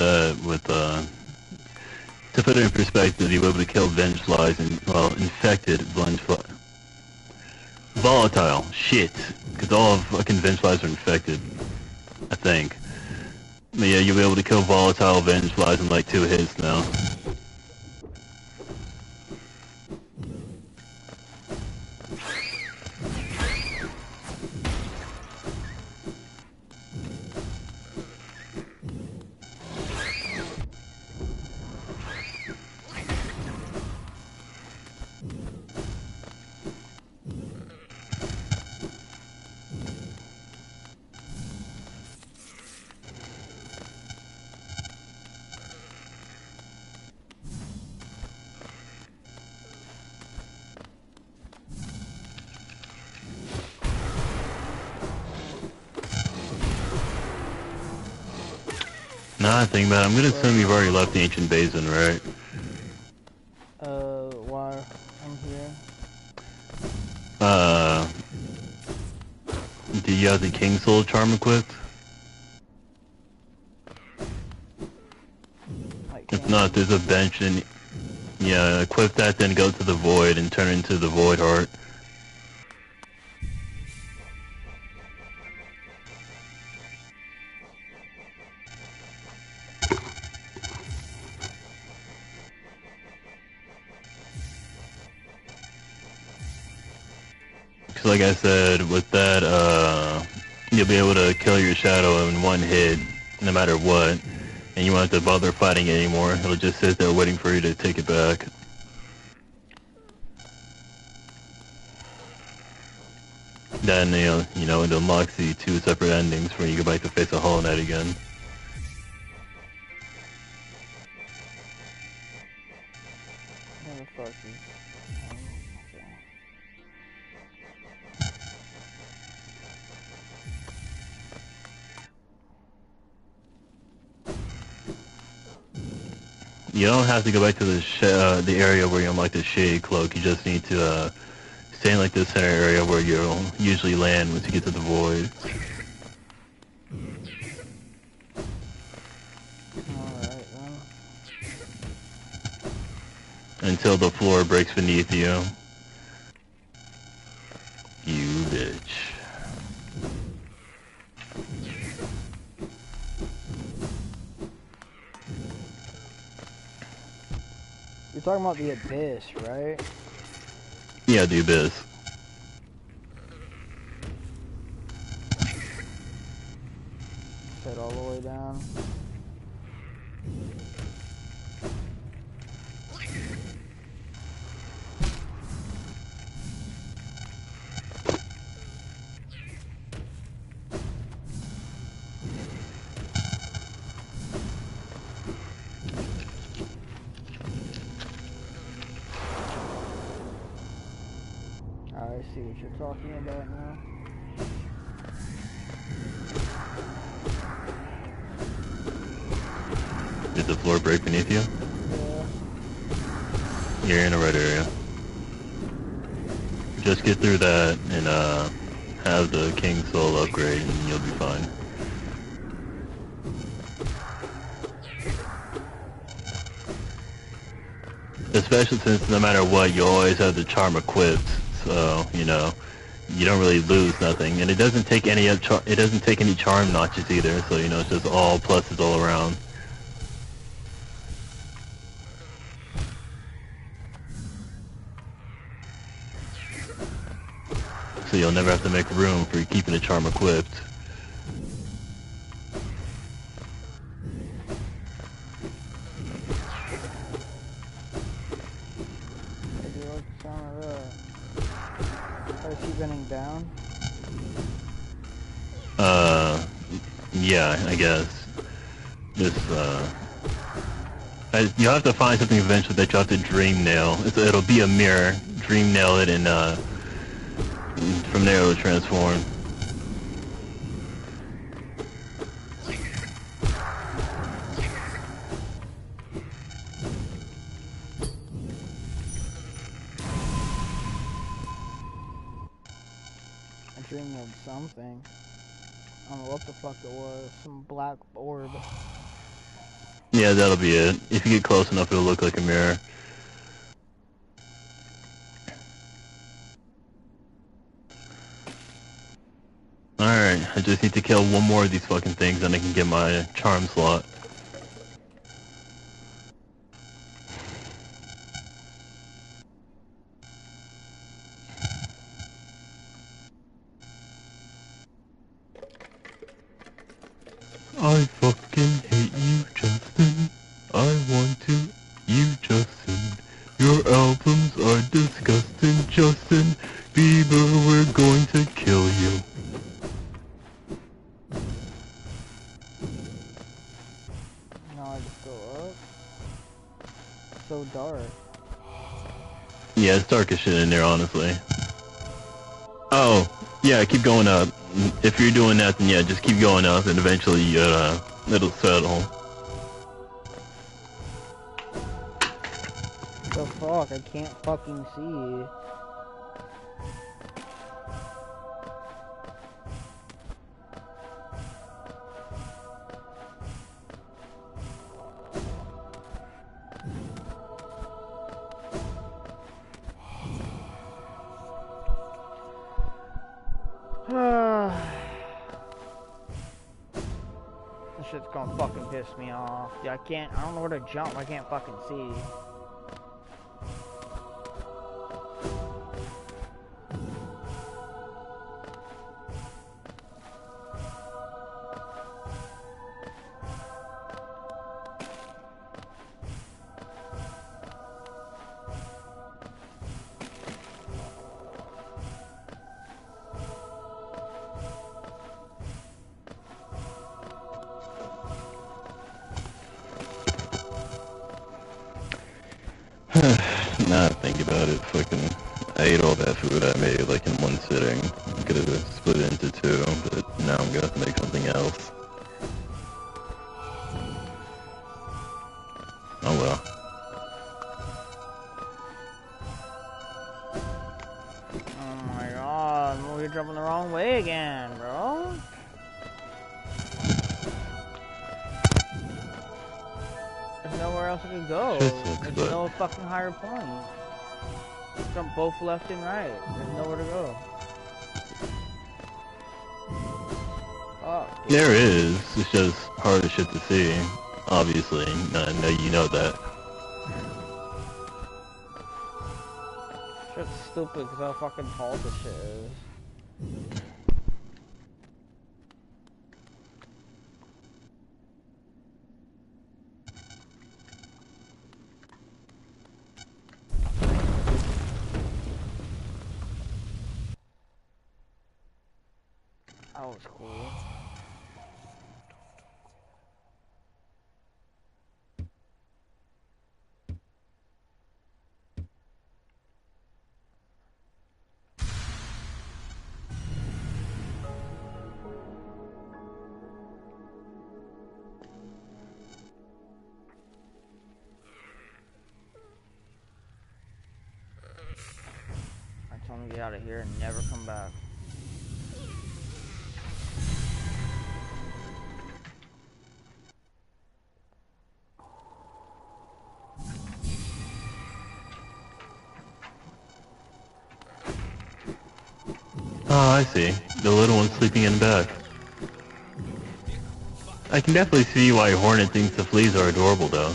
with to put it in perspective, you'll be able to kill venge flies and well, infected venge flies. Volatile shit, because all of fucking venge flies are infected, I think. But yeah, you'll be able to kill volatile venge flies in like 2 hits now. Nah, I think about it. I'm gonna assume you've already left the ancient basin, right? Why I'm here? Do you have the King Soul charm equipped? If not, there's a bench and yeah, equip that, then go to the void and turn into the void heart. Cause like I said, with that, you'll be able to kill your shadow in 1 hit, no matter what, and you won't have to bother fighting it anymore. It'll just sit there waiting for you to take it back. Then you know it unlocks the 2 separate endings where you go back to face a Hollow Knight again. You don't have to go back to the area where you unlock the Shade Cloak. You just need to stay in like the center area where you'll usually land once you get to the void. Alright then. Until the floor breaks beneath you. You bitch. You're talking about the abyss, right? Yeah, the abyss. Head all the way down. I see what you're talking about now. Did the floor break beneath you? Yeah. You're in the right area. Just get through that and have the King Soul upgrade and you'll be fine. Especially since no matter what, you always have the charm equipped, so you know you don't really lose nothing, and it doesn't take any charm notches either. So you know it's just all pluses all around. So you'll never have to make room for keeping the charm equipped. Spinning down? Yeah, I guess. Just, you'll have to find something eventually that you'll have to dream nail. It'll be a mirror. Dream nail it and, from there it'll transform. Dreaming of something. I don't know what the fuck it was. Some black orb. Yeah, that'll be it. If you get close enough, it'll look like a mirror. Alright, I just need to kill one more of these fucking things and I can get my charm slot. I fucking hate you, Justin. I want to, you, Justin. Your albums are disgusting, Justin Bieber, we're going to kill you. Now I just go up. It's so dark. Yeah, it's dark as shit in there, honestly. Oh, yeah, keep going up. If you're doing that, then yeah, just keep going up, and eventually, it'll settle. The fuck? I can't fucking see. This shit's gonna fucking piss me off. Yeah, I don't know where to jump. I can't fucking see. Now I think about it, fucking, I ate all that food I made like in one sitting. Could have split it into two, but now I'm gonna have to make something else. Oh well. Oh my god, you're jumping the wrong way again, bro. There's nowhere else I could go. There's no fucking higher point. Jump both left and right. There's nowhere to go. Oh, There is. It's just hard as shit to see. Obviously, I know you know that. shit's stupid because how fucking tall this shit is. That was cool. I told him to get out of here and never come back. Oh, I see. The little one's sleeping in the back. I can definitely see why Hornet thinks the fleas are adorable, though.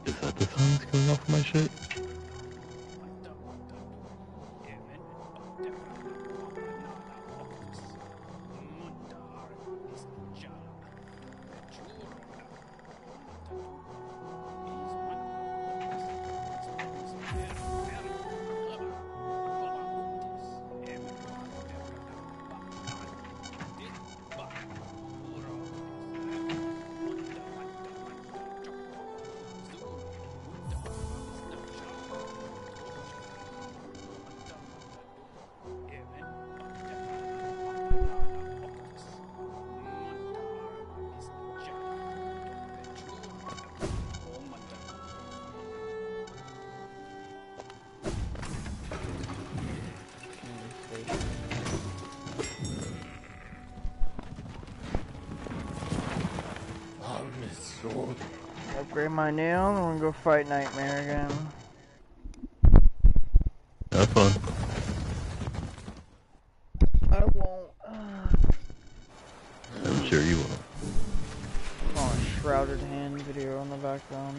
Is that the sound that's going off of my shit? Upgrade my nail and we're gonna go fight Nightmare again. Have fun. I won't. I'm sure you will. Oh, a shrouded hand video in the background.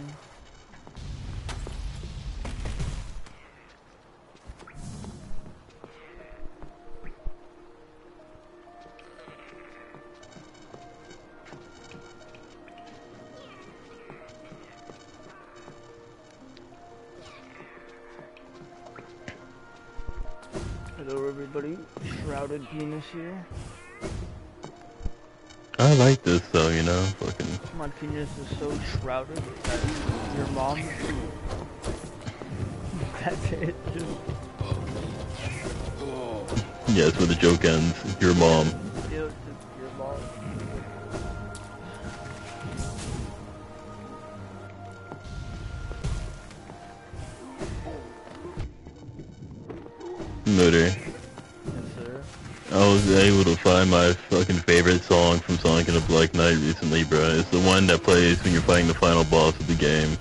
Hello everybody, Shrouded Penis here. I like this though, you know, fucking. My penis is so shrouded that your mom. That's it. Just. Yeah, that's where the joke ends. Your mom. Yeah, it's just your mom. Moody. Yes, sir. I was able to find my fucking favorite song from Sonic and the Black Knight recently, bro. It's the one that plays when you're fighting the final boss of the game.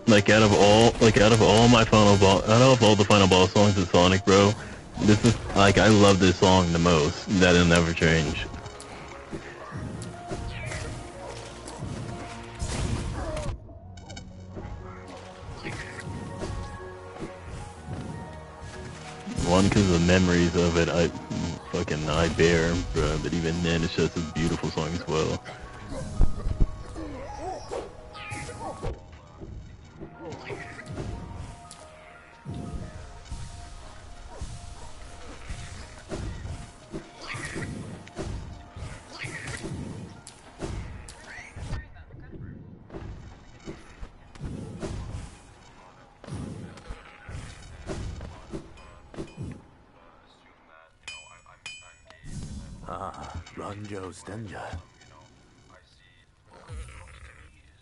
Like out of all the final boss songs of Sonic, bro, this is like I love this song the most. That'll never change. One, because the memories of it, I bear, bro. But even then, it's just a beautiful song as well.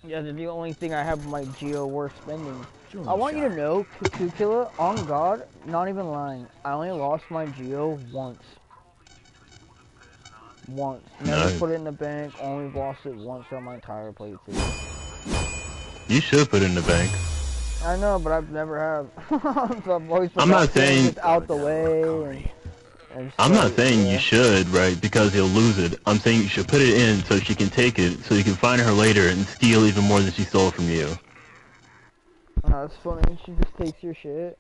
Yeah, the only thing I have my Geo worth spending. I want you to know, Kukula, on God, not even lying, I only lost my Geo once. Once. Never Nice. put it in the bank, only lost it once on my entire playthrough. You should put it in the bank. I know, but I've never have. So I've always I'm not saying it's out the way. And I'm not saying yeah. you should, right, because you'll lose it. I'm saying you should put it in so she can take it, so you can find her later and steal even more than she stole from you. Oh, that's funny. She just takes your shit.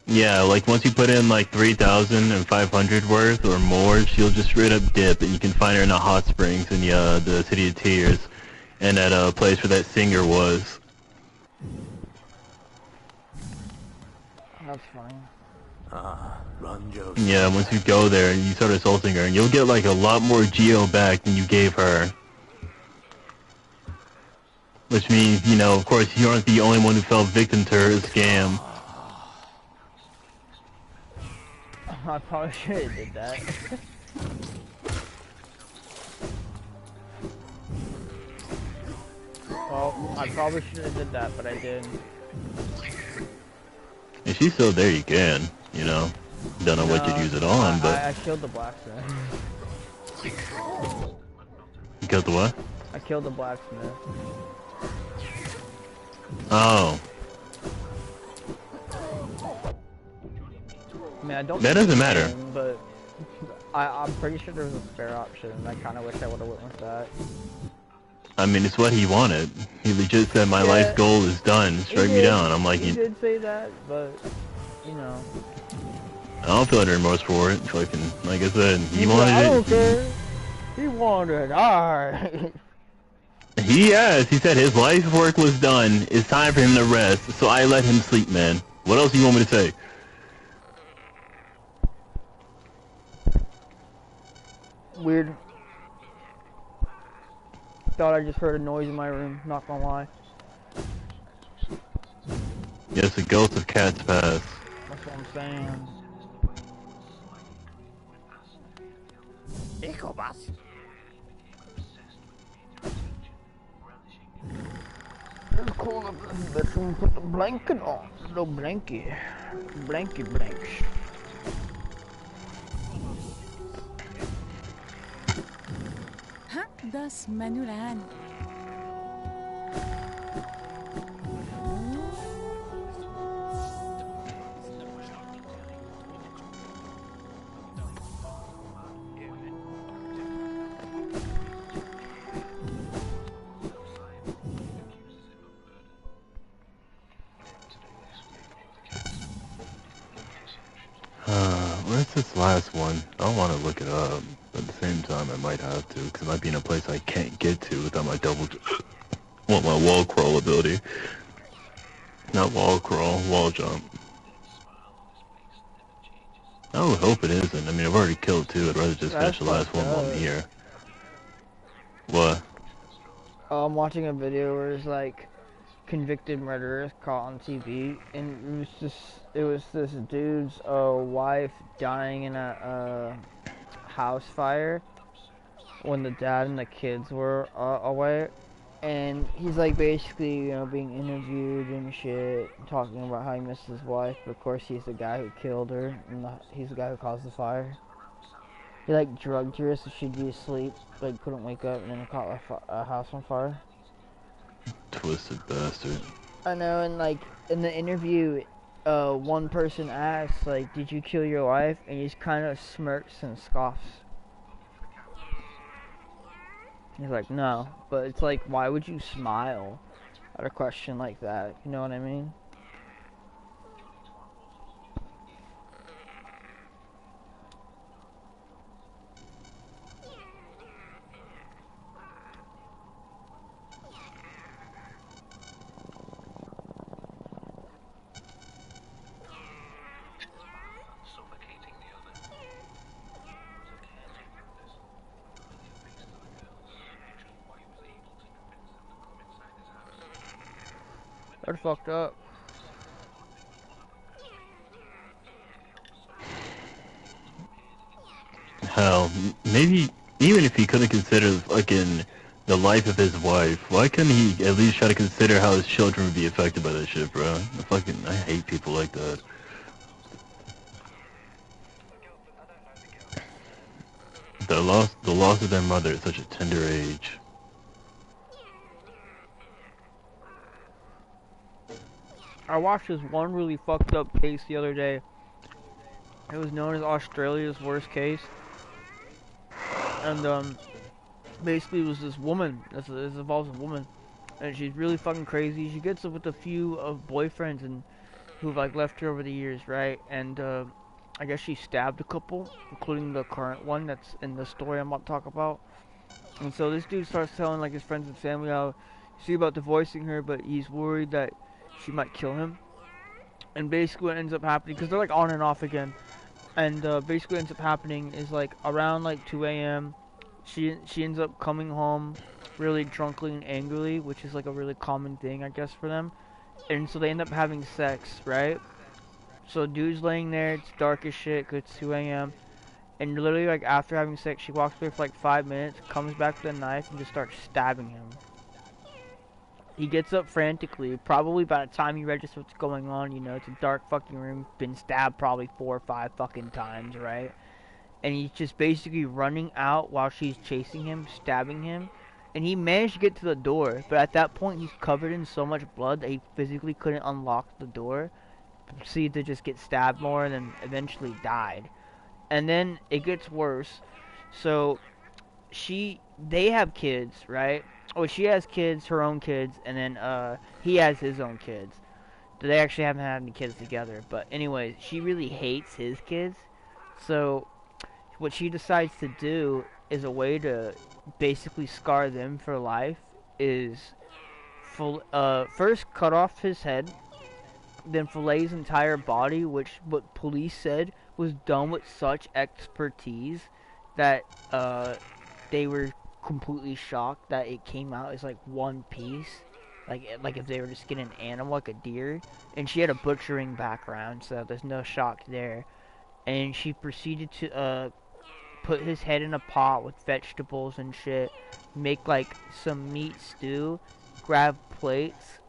Yeah, like once you put in like 3,500 worth or more, she'll just straight up dip, and you can find her in the hot springs in the City of Tears, and at a place where that singer was. That's funny. Yeah, once you go there and you start assaulting her, and you'll get like a lot more Geo back than you gave her. Which means, you know, of course, you aren't the only one who fell victim to her scam. I probably should have did that. Well, I probably should have did that, but I didn't. If she's still there, you can, you know. Don't know what you'd use it on, but... I killed the blacksmith. You killed the what? I killed the blacksmith. Oh. I mean, I don't. That doesn't matter. But I'm pretty sure there was a spare option, and I kind of wish I would have went with that. I mean, it's what he wanted. He legit said, my life's goal is done. Strike me down. I'm like... He did say that, but, you know... I don't feel any remorse for it. Fucking, like I said, he wanted it. I don't care. He wanted it. Alright. He said his life's work was done. It's time for him to rest, so I let him sleep, man. What else do you want me to say? Weird. Thought I just heard a noise in my room, not gonna lie. Yes, the ghost of Cat's Pass. That's what I'm saying. Ecobus. Let's call up this bedroom, put the blanket on. No blanket. Blanket blanks. Huh? Das Manulan. Where's this last one? I want to look it up, but at the same time I might have to, because it might be in a place I can't get to without my my wall crawl ability. Not wall crawl, wall jump. I would hope it isn't. I mean, I've already killed two. I'd rather just finish the last one while I'm here. What? Oh, I'm watching a video where it's like convicted murderers caught on TV, and it was this dude's wife dying in a house fire when the dad and the kids were away, and he's like basically being interviewed and shit, talking about how he missed his wife, but of course he's the guy who killed her, and he's the guy who caused the fire. He like drugged her so she'd be asleep, like couldn't wake up, and then it caught a house on fire. Twisted bastard. I know, and like in the interview, one person asks like, "Did you kill your wife?" And he just kind of smirks and scoffs. He's like, "No," but it's like, why would you smile at a question like that? You know what I mean? They're fucked up. Hell, maybe even if he couldn't consider fucking the life of his wife, why couldn't he at least try to consider how his children would be affected by that shit, bro? I hate people like that. The loss of their mother at such a tender age. I watched this one really fucked up case the other day. It was known as Australia's worst case, and basically it was this woman. This involves a woman, and she's really fucking crazy. She gets up with a few of boyfriends and who've like left her over the years, right? And I guess she stabbed a couple, including the current one that's in the story I'm about to talk about. And so this dude starts telling like his friends and family how he's about divorcing her, but he's worried that she might kill him. And basically what ends up happening, because they're like on and off again, and basically what ends up happening is like around like 2 a.m. she ends up coming home really drunkly and angrily, which is like a really common thing I guess for them. And so they end up having sex, right? So dude's laying there, it's dark as shit, 'cause it's 2 a.m. And literally like after having sex, she walks away for like 5 minutes, comes back with a knife and just starts stabbing him. He gets up frantically. Probably by the time he registers what's going on, it's a dark fucking room. Been stabbed probably 4 or 5 fucking times, right? And he's just basically running out while she's chasing him, stabbing him. And he managed to get to the door, but at that point he's covered in so much blood that he physically couldn't unlock the door. Proceeded to just get stabbed more and then eventually died. And then it gets worse. So they have kids, right? Well, she has kids, her own kids, and then he has his own kids. They actually haven't had any kids together, but anyways, she really hates his kids. So what she decides to do is a way to basically scar them for life is first cut off his head, then fillet his entire body, which what police said was done with such expertise that they were completely shocked that it came out as like one piece, like if they were to skin an animal like a deer. And she had a butchering background, so there's no shock there. And she proceeded to put his head in a pot with vegetables and shit, make like some meat stew, grab plates,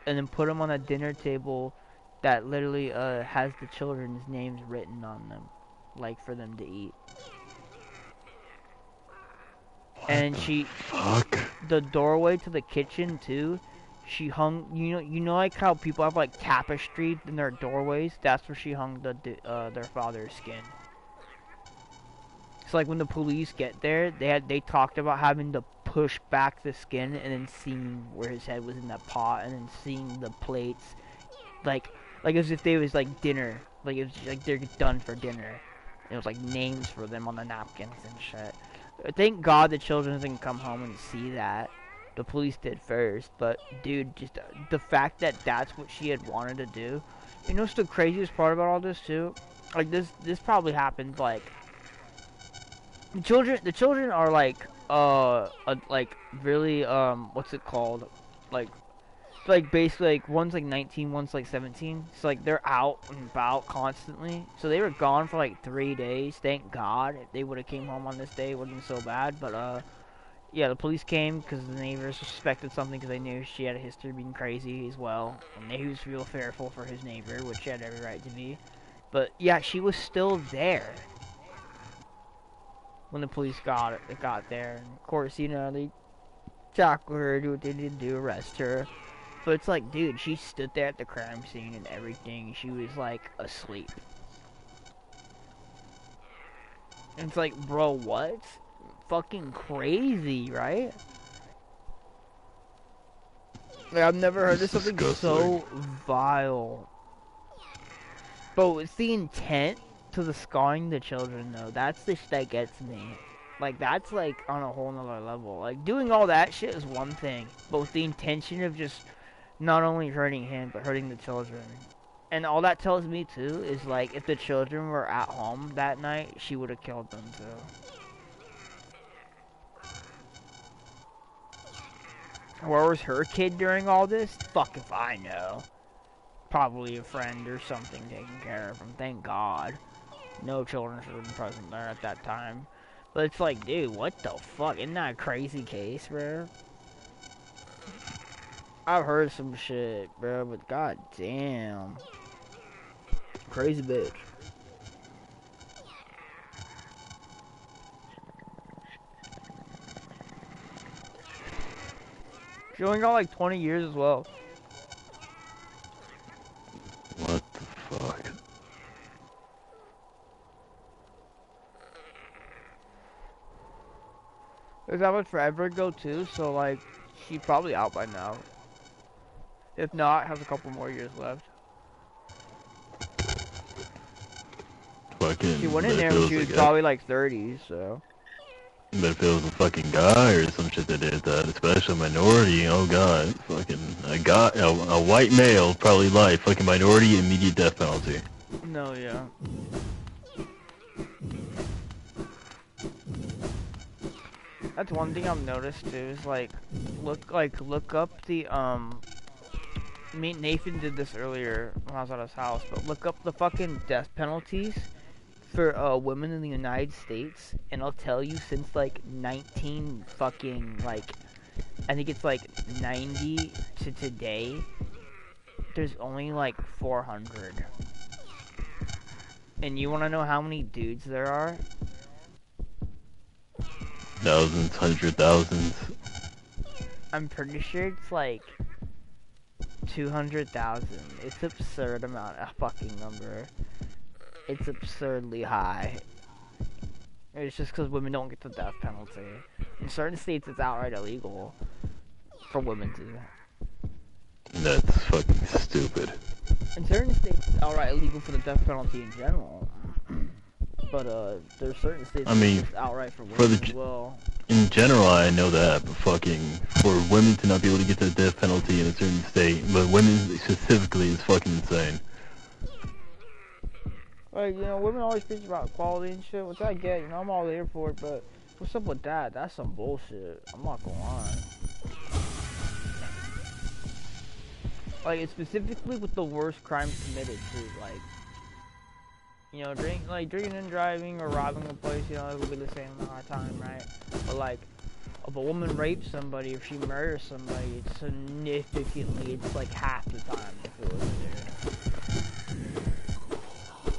and then put them on a dinner table that literally has the children's names written on them, like for them to eat. And the she, fuck? the doorway to the kitchen too, she hung, you know like how people have like tapestry in their doorways? That's where she hung their father's skin. So like when the police get there, they talked about having to push back the skin and then seeing where his head was in that pot and then seeing the plates, like as if they was like dinner, like it was like they're done for dinner. It was like names for them on the napkins and shit. Thank God the children didn't come home and see that. The police did first, but dude, just the fact that that's what she had wanted to do. You know what's the craziest part about all this too? Like this probably happened like the children are like really what's it called? Like basically like one's like 19, one's like 17. So like they're out and about constantly. So they were gone for like 3 days. Thank God. If they would have came home on this day, it wouldn't been so bad. But yeah, the police came because the neighbors suspected something because they knew she had a history of being crazy as well. And he was real fearful for his neighbor, which she had every right to be. But yeah, she was still there when the police got there. And of course, you know, they tackled her, do what they did to arrest her. But it's like, dude, she stood there at the crime scene and everything. She was like asleep. And it's like, bro, what? Fucking crazy, right? Like, I've never heard of something so vile. But it's the intent to the scarring the children, though. That's the shit that gets me. Like, that's like on a whole nother level. Like, doing all that shit is one thing. But with the intention of just not only hurting him, but hurting the children. And all that tells me, too, is like, if the children were at home that night, she would have killed them, too. Where was her kid during all this? Fuck if I know. Probably a friend or something taking care of him. Thank God. No children should have been present there at that time. But it's like, dude, what the fuck? Isn't that a crazy case, bro? I've heard some shit, bro, but god damn. Crazy bitch. She only got like 20 years as well. What the fuck? Is that was forever ago too, so like she's probably out by now. If not, has a couple more years left. Fucking. She went in there when she was probably like 30, so. But if it was a fucking guy or some shit that did that, especially a minority, oh god, fucking a white male, probably life, fucking minority, immediate death penalty. No, yeah. That's one thing I've noticed too, is like, look up the, me and Nathan did this earlier when I was at his house, but look up the fucking death penalties for, women in the United States, and I'll tell you, since like 19 fucking, like, I think it's like 90 to today, there's only like 400. And you wanna know how many dudes there are? Thousands, 100,000s. I'm pretty sure it's like 200,000. It's absurd amount of fucking number. It's absurdly high. It's just because women don't get the death penalty. In certain states, it's outright illegal for women to. That's fucking stupid. In certain states, it's outright illegal for the death penalty in general. But there's certain states I mean, it's outright for women as well. In general, I know that, but fucking for women to not be able to get the death penalty in a certain state, but women specifically, is fucking insane. Like, you know, women always preach about equality and shit, which I get, you know, I'm all there for it, but what's up with that? That's some bullshit. I'm not gonna lie. Like, it's specifically with the worst crimes committed, too, like, you know, drinking and driving or robbing a place, you know, it would be the same amount of time, right? But, like, if a woman rapes somebody, if she murders somebody, it's significantly, it's like half the time if it was there.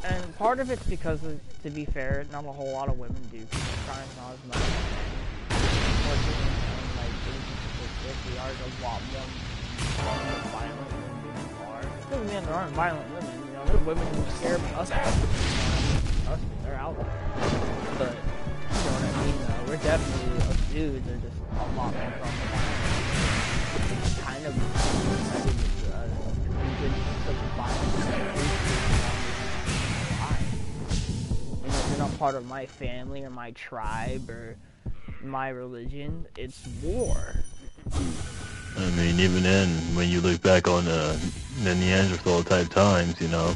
And part of it's because, to be fair, not a whole lot of women do crimes, not as much. a lot more violent than women are. Doesn't mean there aren't violent women. You know, there are women who scare us. Trust me, they're out there. But you know what I mean? We're definitely us dudes are just a lot more prone to violence. It's kind of to us. We've been such a violent. You know, if you're not part of my family or my tribe or my religion, it's war. I mean, even then, when you look back on the Neanderthal type times, you know,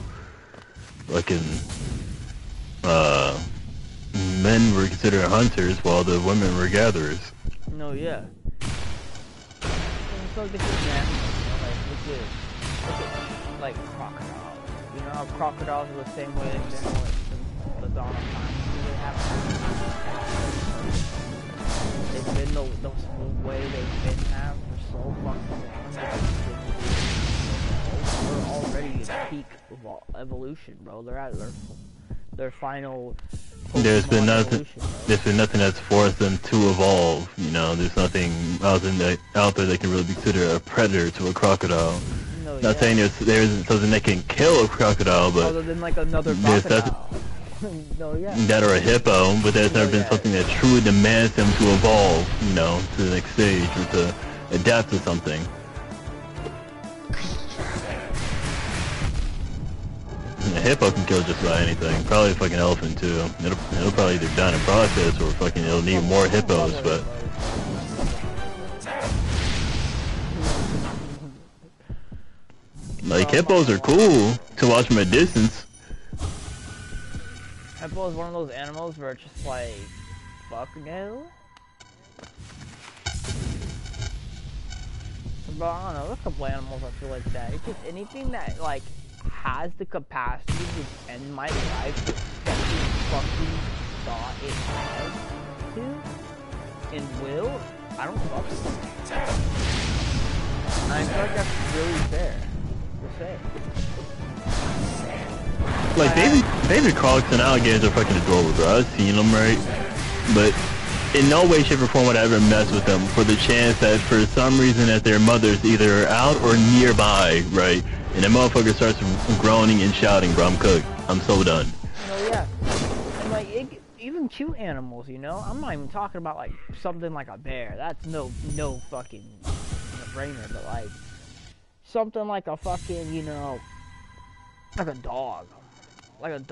fucking men were considered hunters while the women were gatherers. No, yeah. And so look at this man, you know, look at like crocodiles. You know how crocodiles are the same way they've been since the dawn of time. They have been the way they've been have for so fucking long. We're already at peak of evolution, bro. They're at their final. There's been nothing. Evolution, There's been nothing that's forced them to evolve. You know, there's nothing out there that can really be considered a predator to a crocodile. No, Not saying there's something that can kill a crocodile, but other than like another crocodile. No, yeah. That or a hippo, but there's never been something that truly demands them to evolve. You know, to the next stage or to adapt to something. A hippo can kill just about anything. Probably a fucking elephant too. It'll probably either die in a process or fucking it'll need more hippos, but like hippos are cool to watch from a distance. Hippo is one of those animals where it's just like, fuck no. But I don't know, there's a couple animals I feel like that. It's just anything that like has the capacity to end my life that you fucking thought it has to and will, I don't fuck with it. And I feel like that's really fair to say. Like baby crocs and alligators are fucking adorable, bro. I've seen them, right? But in no way, shape, or form would I ever mess with them for the chance that for some reason that their mother's either out or nearby, right? And the motherfucker starts groaning and shouting, bro, I'm cooked. I'm so done. Oh yeah. And like even cute animals, you know? I'm not even talking about like something like a bear. That's no fucking no-brainer, but like something like a fucking, you know, like a dog. Like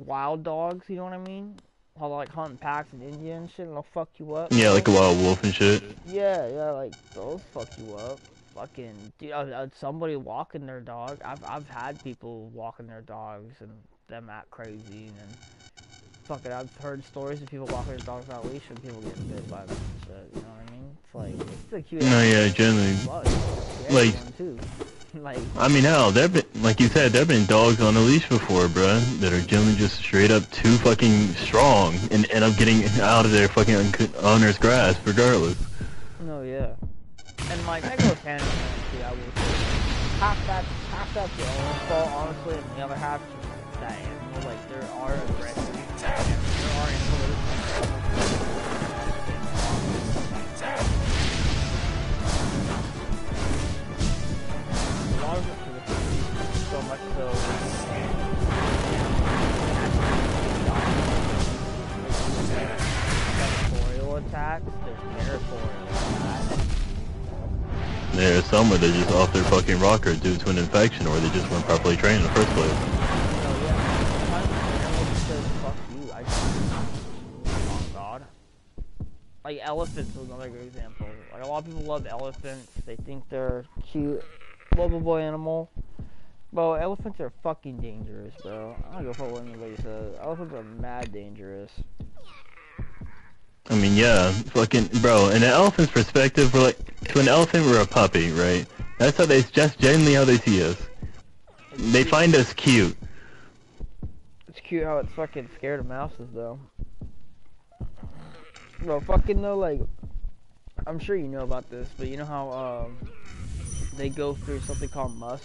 wild dogs, you know what I mean? How they like hunting packs in India and shit and they'll fuck you up. Yeah, like a wild wolf and shit. Yeah, like those fuck you up. Fucking, dude, somebody walking their dog. I've had people walking their dogs and them act crazy and fucking I've heard stories of people walking their dogs without leash and people getting bit by them and shit, you know what I mean? It's like, it's a cute. No, yeah, generally. Like, too. Like, I mean, hell, there've been, like you said, there've been dogs on a leash before, bruh, that are generally just straight up too fucking strong and end up getting out of their fucking owner's grasp regardless. No, yeah. And like, that goes hand in hand too, I will say. Half that's your own fault, honestly, and the other half just that animal. Like, there are aggressive animals. There are animals a lot of it so much so territorial attacks, there's territorial attacks. There's some where they're just off their fucking rocker due to an infection or they just weren't properly trained in the first place. Oh yeah, sometimes says fuck you, oh god. Like elephants is another good example. Like a lot of people love elephants, they think they're cute, lovable animal. Bro, elephants are fucking dangerous, bro. I don't go for what anybody says. Elephants are mad dangerous. I mean, yeah, fucking, bro, in an elephant's perspective, we're like, to an elephant, we're a puppy, right? That's how just genuinely how they see us. They find us cute. It's cute how it's fucking scared of mouses, though. Bro, fucking though, like, I'm sure you know about this, but you know how, they go through something called musk?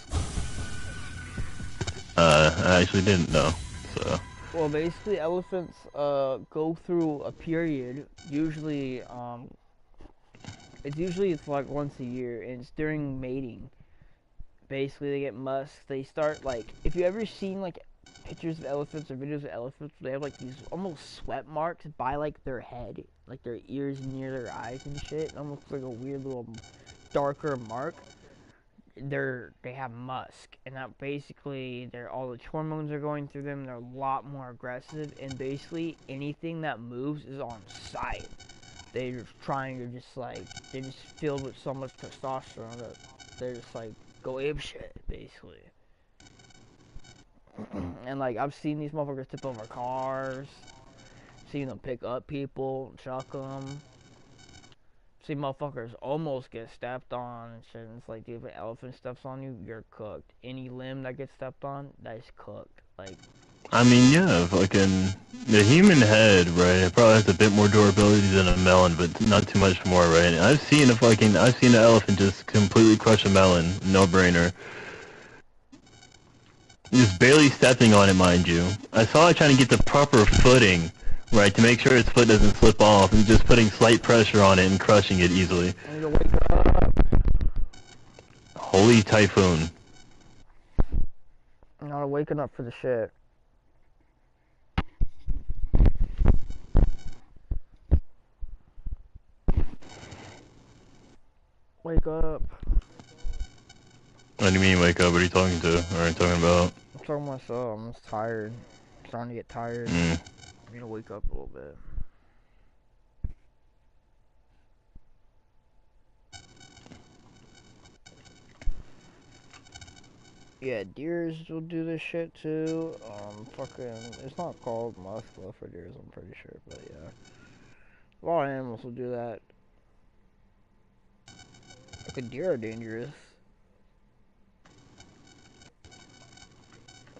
I actually didn't know, so. Well, basically, elephants, go through a period, usually, It's like once a year, and it's during mating. Basically, they get musk. They start like, if you ever seen like pictures of elephants or videos of elephants, they have like these almost sweat marks by like their head, like their ears near their eyes and shit. It almost looks like a weird little darker mark. They have musk, and that basically all the hormones are going through them. They're a lot more aggressive, and basically anything that moves is on sight. They're trying to they're just filled with so much testosterone that they're just like go ape shit, basically. And like, I've seen these motherfuckers tip over cars, seen them pick up people, chuck them. See motherfuckers almost get stepped on and shit, and it's like, dude, if an elephant steps on you, you're cooked. Any limb that gets stepped on, that's cooked. Like, I mean, yeah, fucking the human head, right? It probably has a bit more durability than a melon, but not too much more, right? I've seen an elephant just completely crush a melon, no brainer. Just barely stepping on it, mind you. I saw it trying to get the proper footing, right, to make sure its foot doesn't slip off, and just putting slight pressure on it and crushing it easily. I need to wake up. Holy typhoon. I'm not waking up for the shit. Wake up. What do you mean wake up? What are you talking to? What are you talking about? I'm talking to myself. I'm just tired. I'm starting to get tired. Mm. I need to wake up a little bit. Yeah, deers will do this shit too. It's not called muscular for deers, I'm pretty sure, but yeah. A lot of animals will do that. Like, a deer are dangerous.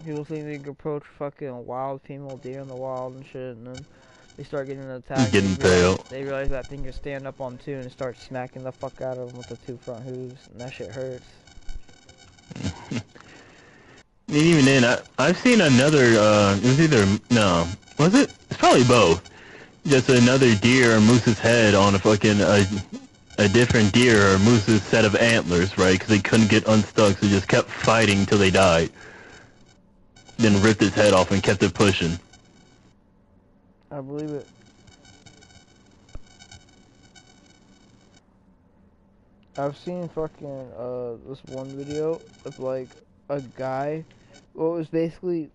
People think they can approach fucking a wild female deer in the wild and shit, and then they start getting attacked. Getting pale. They realize that thing can stand up on two and start smacking the fuck out of them with the two front hooves, and that shit hurts. Even then, I've seen another, it was was it? It's probably both. Just another deer or moose's head on a fucking, a different deer or moose's set of antlers, right? Because they couldn't get unstuck, so they just kept fighting until they died. Then ripped his head off and kept it pushing. I believe it. I've seen fucking, this one video of, like, a guy. Well, it was basically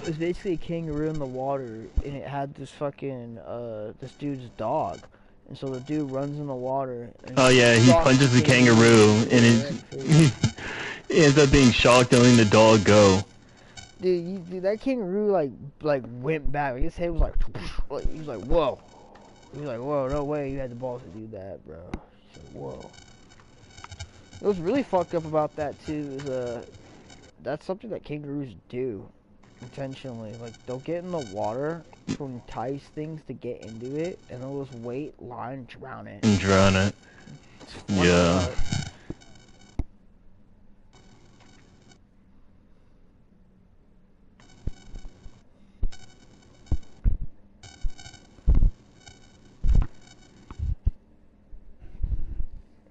a kangaroo in the water, and it had this fucking, this dude's dog. And so the dude runs in the water. And oh yeah, he punches the kangaroo, and he ends up being shocked and letting the dog go. Dude, that kangaroo, like went back. Like, his head was like, he was like, whoa. He was like, whoa, no way you had the balls to do that, bro. He's like, whoa. It was really fucked up about that, too, is, that's something that kangaroos do intentionally. Like, they'll get in the water to entice things to get into it, and they'll just wait, lie, and drown it. And drown it. Yeah.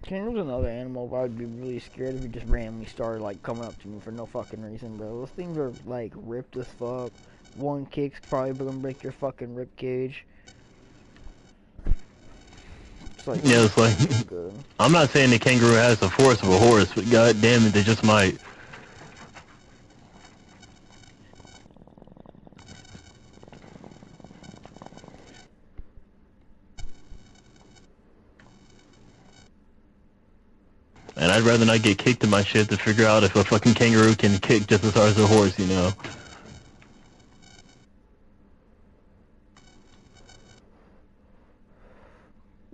Kangaroo's another animal, but I'd be really scared if it just randomly started, like, coming up to me for no fucking reason, bro. Those things are, like, ripped as fuck. One kick's probably gonna break your fucking rib cage. It's like, yeah, it's like, good. I'm not saying the kangaroo has the force of a horse, but god damn it, they just might. And I'd rather not get kicked in my shit to figure out if a fucking kangaroo can kick just as hard as a horse, you know?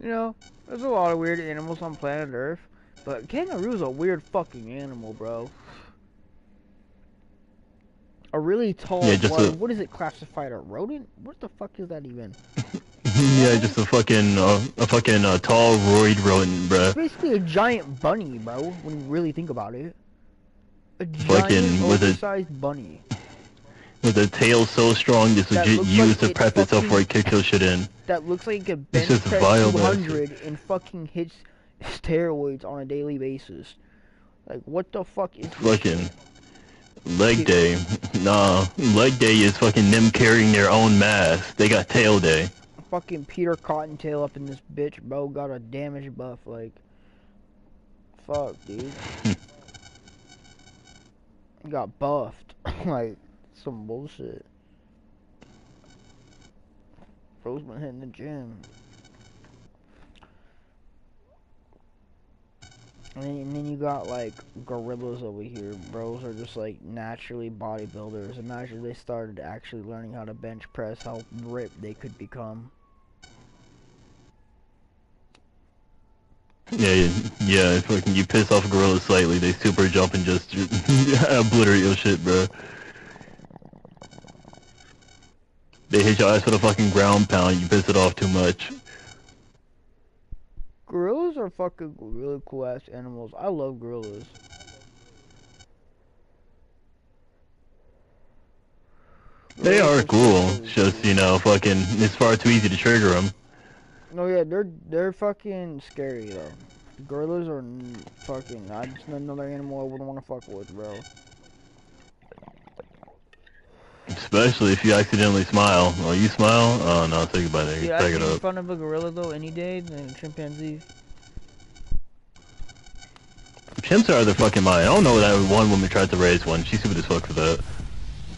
You know, there's a lot of weird animals on planet Earth, but kangaroo's a weird fucking animal, bro. A really tall, what is it classified, a rodent? What the fuck is that even? Yeah, just a fucking tall, roid rodent, bruh. It's basically a giant bunny, bro, when you really think about it. A giant, oversized bunny. With a tail so strong, this was used to prep itself before it kicked those shit in. That looks like it could bench press 200 and fucking hits steroids on a daily basis. Like, what the fuck is this Fucking shit? leg day. Nah, leg day is fucking them carrying their own mass. They got tail day. Fucking Peter Cottontail up in this bitch, bro. Got a damage buff, like. Fuck, dude. Got buffed. Like, some bullshit. Bro's been hitting the gym. And then you got like gorillas over here. Bros are just like naturally bodybuilders. Imagine they started actually learning how to bench press, how ripped they could become. Yeah, fucking you piss off a gorilla slightly, they super jump and just obliterate your shit, bro. They hit your ass with a fucking ground pound, you piss it off too much. Gorillas are fucking really cool ass animals. I love gorillas. They are cool, it's just, you know, fucking, it's far too easy to trigger them. No, yeah, they're fucking scary though. Gorillas are fucking. I just another animal I wouldn't want to fuck with, bro. Especially if you accidentally smile. Oh, you smile? Oh no, say goodbye there. Dude, Back I'd it be in up. front of a gorilla though any day than a chimpanzee. Chimps are out of their fucking mind. I don't know that one woman tried to raise one. She's stupid as fuck for that.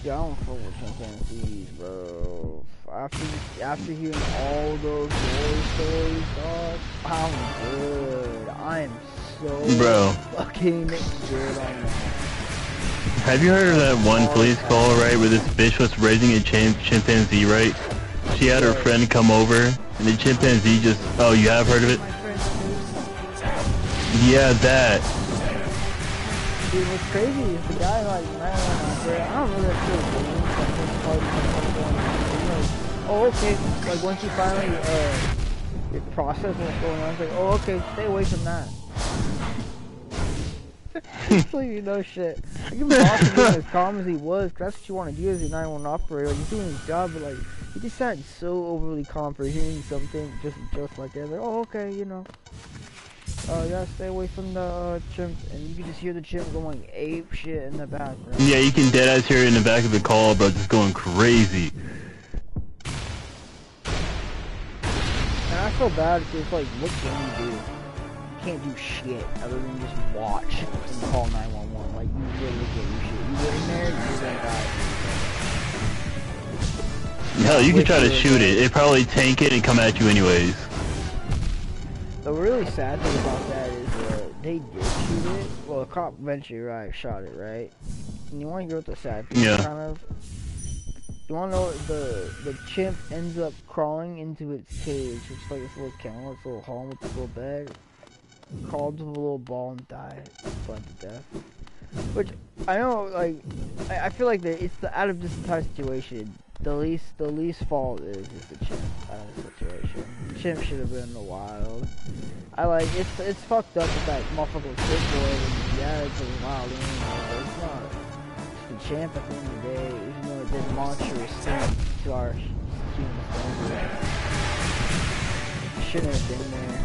Yeah, I don't fuck with chimpanzees, bro. After hearing all those war stories, dog, I'm good. I'm so fucking good on that. Have you heard of that one police call, right, where this bitch was raising a chimpanzee, right? She had her friend come over, and the chimpanzee just... Oh, you have heard of it? Yeah, that. Dude, what's crazy is the guy, like, I don't know that shit. Oh, okay. Like, once you finally, process what's going on, it's like, oh, okay, stay away from that. Absolutely no shit. I give him off to being as calm as he was, because that's what you want to do as a 911 operator. Like, he's doing his job, but, like, he just sounded so overly calm for hearing something just like that. Like, oh, okay, you know. Yeah, stay away from the chimp, and you can just hear the chimp going ape shit in the background. Yeah, you can deadass hear it in the back of the call, bro, just going crazy. And I feel bad because, like, what can you do? You can't do shit other than just watch and call 911. Like, you really get your shit. You get in there, you're gonna die. Hell, you can try to shoot it. It'd probably tank it and come at you anyways. The really sad thing about that is they did shoot it. Well, the cop eventually shot it, right? And you want to hear what the sad thing is, kind of? You want to know what the chimp ends up crawling into its cage, which is like this little kennel, this little home with this little bed. Crawled to the little ball and died. Bled to death. Which, I know, like, I feel like it's the out of this entire situation. The least fault is the chimp out of the situation. The chimp should have been in the wild. It's fucked up with that motherfucker was big boy, and yeah, it's a wild animal, but it's not. It's the champ at the end of the day, even though it did monstrous things to our human standards. It shouldn't have been there.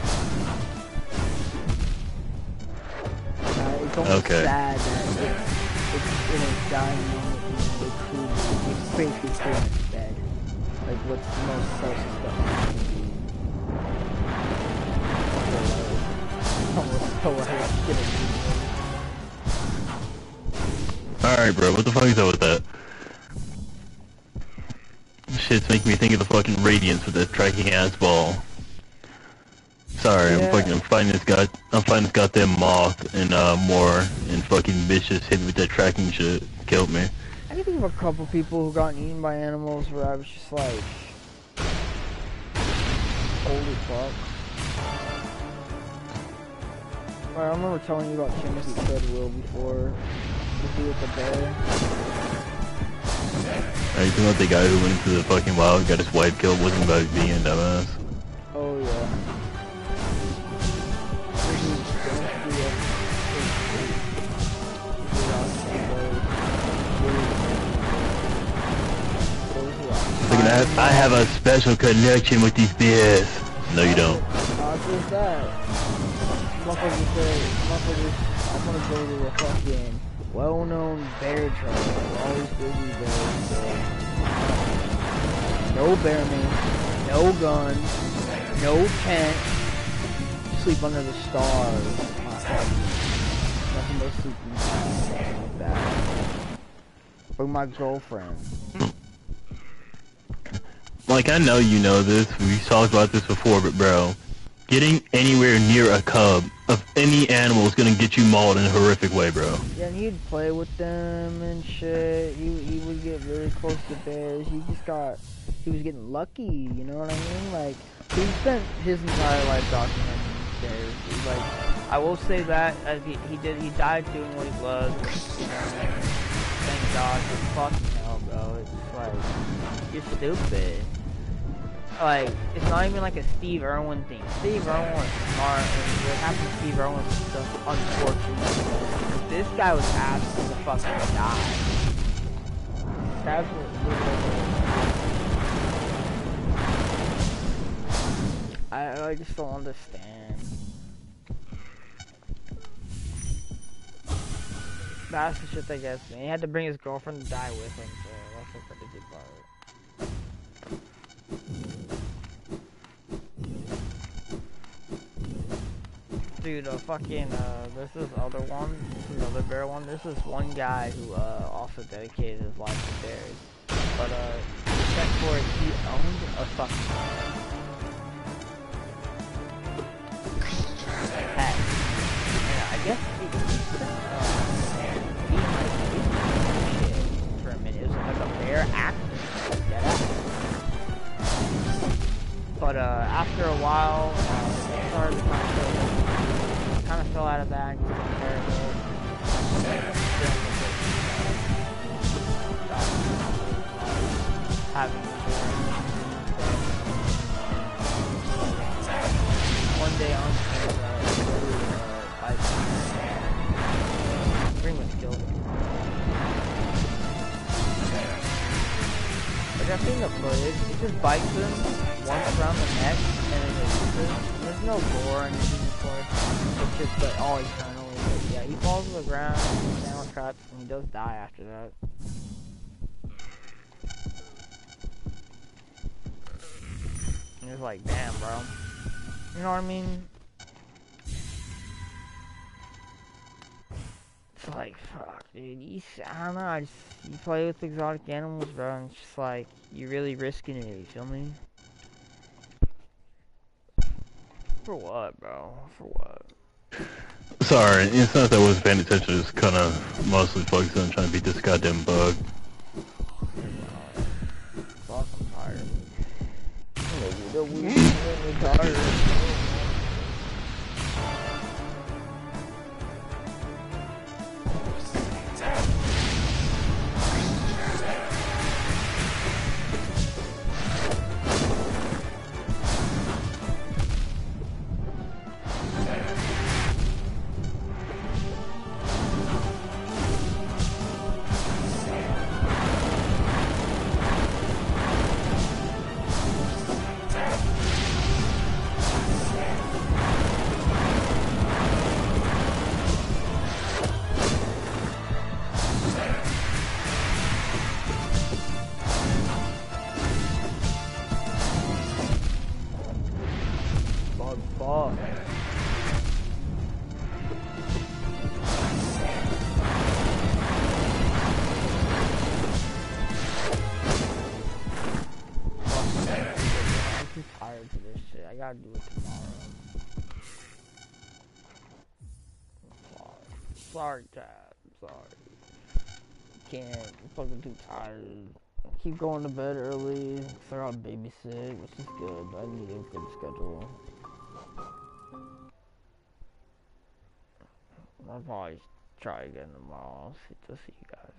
It's almost sad that it's in a dying moment. It's basically pretty much dead. Like, what's the most selfish stuff? Alright, bro, what the fuck is up with that? Shit's making me think of the fucking Radiance with that tracking ass ball. Sorry, yeah. I'm fighting this goddamn moth and more and fucking bitch just hit me with that tracking shit. Killed me. I can think of a couple people who got eaten by animals where I was just like, holy fuck. I remember telling you about Timothy Treadwell before, the dude with the bear. Are you talking about the guy who went into the fucking wild, got his wife killed, wasn't about being a dumbass? Oh yeah. I have a special connection with these bears. No, you don't. is that? Motherfucker said, motherfuckers, I'm gonna go to a fucking well-known bear trail. Always busy bears, so. No bear meat, no guns, no tent. Sleep under the stars. Nothing but sleeping like that. Bring my girlfriend. Like, I know you know this, we've talked about this before, but bro, getting anywhere near a cub of any animal is gonna get you mauled in a horrific way, bro. Yeah, and he'd play with them and shit. He would get really close to bears. He was getting lucky, you know what I mean? Like, he spent his entire life documenting bears. Like, I will say that, as he died doing what he loved. You know, thank God, but fucking hell, bro. It's like, you're stupid. Like, it's not even like a Steve Irwin thing. Steve Irwin was smart, and what happened to Steve Irwin was just unfortunate. This guy was asking to fucking die. That's what I just don't understand. That's the shit that gets me. He had to bring his girlfriend to die with him, so that's the crazy part. Dude, there's this other one, another bear one. There's this one guy who, also dedicated his life to bears. But, except for it, he owned a fucking pet. And I guess he used to, be like, shit for a minute. It was like a bear actor. But, after a while, it started to kind of fell out of that and took care of it. Having one day on Grimm was killed. Like, I've seen the footage, it just bites him once around the neck and then it releases. There's no gore or anything, of course. It's just like all eternally. But yeah, he falls to the ground, camera cuts, and he does die after that. And it's like, damn, bro. You know what I mean? It's like, fuck, dude. I don't know. You play with exotic animals, bro, and it's just like, you're really risking it. You feel me? For what, bro? For what? Sorry, it's not that I wasn't paying attention, just kinda mostly focused on trying to beat this goddamn bug. Fuck, I'm tired. I'm tired. Fuck. I'm too tired for this shit. I gotta do it tomorrow. Sorry, Dad. Sorry. Can't. I'm fucking too tired. Keep going to bed early. So I gotta babysit, which is good. I need a good schedule. I'll probably try again tomorrow. To see you guys.